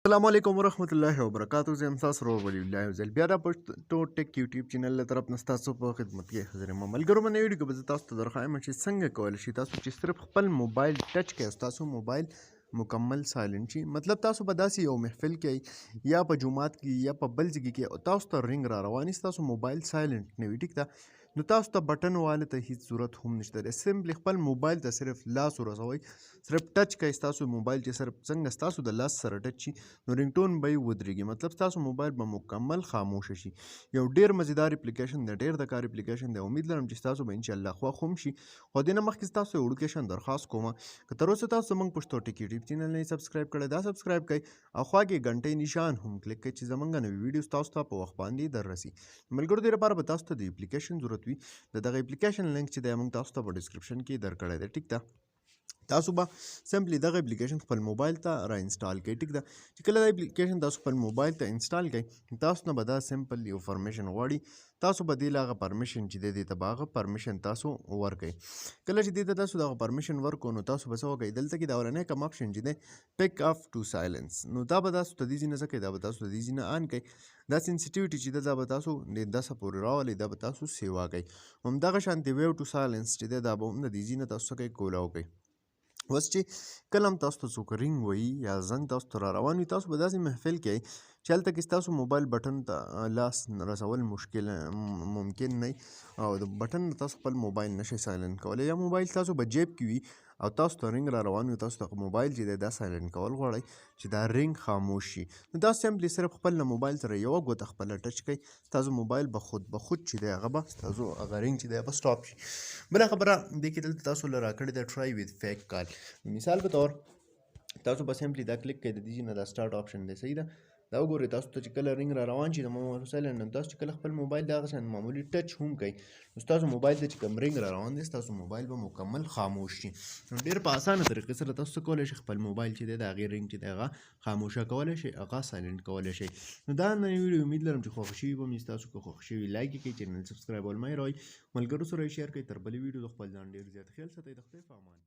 अस्सलामुअलैकुम वरहमतुल्लाहि वबरकातुहू। زه یم تاسو سره ولی الله یو ځل بیا د پښتو ټیک یوټیوب چینل له طرف نه ستاسو په خدمت کې حاضر یم. ملګرو په نوې ویډیو کې به زه تاسو ته درښایم چې څنګه کولی شئ تاسو چې صرف خپل موبایل ټچ کوئ او ستاسو موبایل مکمل سایلنټ شي. مطلب تاسو به داسې یو محفل کې یا په جومات کې یا په بل ځای کې او تاسو ته رنګ را روان وي، ستاسو موبایل سایلنټ نه وي، ټیک ده، نو تاسو ته بټن والے ته هیڅ ضرورت هم نشته دی. سمپلی خپل موبایل ته صرف لاس ورسوئ، صرف ټچ کوئ. ستاسو موبایل چې صرف څنګه ستاسو د لاس سره ټچ شي نو رنګټون به یې ودرېږي، مطلب ستاسو موبایل به مکمل خاموشه شي. یو ډېر مزیدار اپلیکیشن دی، ډېر د کار اپلیکیشن دی. امید لرم چې ستاسو به انشاءالله خوښ هم شي. خو دې نه مخکې ستاسو یو وړوکی شان درخواست کوم، که تر اوسه تاسو زموږ پښتو ټیک یوټیوب چینل نه سبسکرایب کړی دا سبسکرایب کړئ او خوا کې غنټۍ نشان هم کلیک کړئ چې زموږ نوې ویډیوز تاسو ته په وخت باندې در رسي. ملګرو دې لپاره به تاسو ته د اپلیکیشن ضرورت وي. د دغه اپلیکیشن لینک چې دی موږ تاسو ته په ډسکرپشن کې درکړی دی، ټیک ده. تاسو به سمپلی دغه اپلیکیشن خپل موبایل ته را انسټال کړئ، ټیک ده. چې کله دا اپلیکیشن تاسو خپل موبایل ته انسټال کړئ تاسو نه به دا سمپل یو پرمیشن غواړي. تاسو به دې له هغه پرمیشن چې دی دې ته به هغه پرمیشن تاسو ورکړئ. کله چې دې ته تاسو دغه پرمیشن ورکړو نو تاسو به څه وکړئ، دلته کې د اولنی کوم اپشن چې دی پیک اف ټو سایلنس، نو دا به تاسو ته دې ځای نه څه کوئ، دا به تاسو د دې ځای نه آن کړئ. دا سنسیټیویټي چې ده دا به تاسو د 10 پورې راولئ، دا به تاسو سیوا کړئ. همدغه شانتې ویو ټو سایلنس چې دی دا به هم د دې ځای نه تاسو څه کوئ، کولاو کړئ. اوس چې کله هم تاسو ته څوک رنګ وهي یا زنګ تاسو ته را روان وي، تاسو به داسې محفل کې یئ چې هلته کې ستاسو موبایل بټن ته لاس رسول ممکن نه وي او د بټن نه تاسو خپل موبایل نشئ سایلنټ کولی، یا موبایل تاسو به جیب کې وي او تاسو ته رنګ را روان وي، تاسو ته موبایل چې دی دا سایلنټ کول غواړئ چې دا رنګ خاموش شي، نو تاسو سمپلی صرف خپل له موبایل سره یوه ګوته خپله ټچ کوئ، ستاسو موبایل به خود چې دی هغه به ستاسو هغه رنګ چې دی به سټاپ شي. بله خبره دې کې دلته تاسو له راکړې ده ټرای ویت فیک کال. مثال په طور تاسو به سمپلی دا کلیک کوئ، د دې نه دا سټارټ آپشن دی، صحیح ده. دا وګورئ تاسو ته چې کله رنګ را روان شي د موبایل سایلنټ نه، تاسو چې کله خپل موبایل دغه شان معمولي ټچ هم کوئ نو ستاسو موبایل ته چې کوم رنګ را روان دی ستاسو موبایل به مکمل خاموش شي. نو ډېر په اسانه طریقې سره تاسو څه کولی شئ، خپل موبایل چې دی د هغې رنګ چې دی هغه خاموشه کولی شئ، هغه سایلنټ کولی شئ. نو دا نوې ویډیو امید لرم چې خوښ شوي به مې ستاسو که خوښ شوي لایک یې کړئ، چینل سبسکرایبول مه هېروئ، ملګرو سره یې شیر کړئ. تر بلې ویډیو د خپل ځان ډېر زیات خیال ساتئ. د خدای په امان.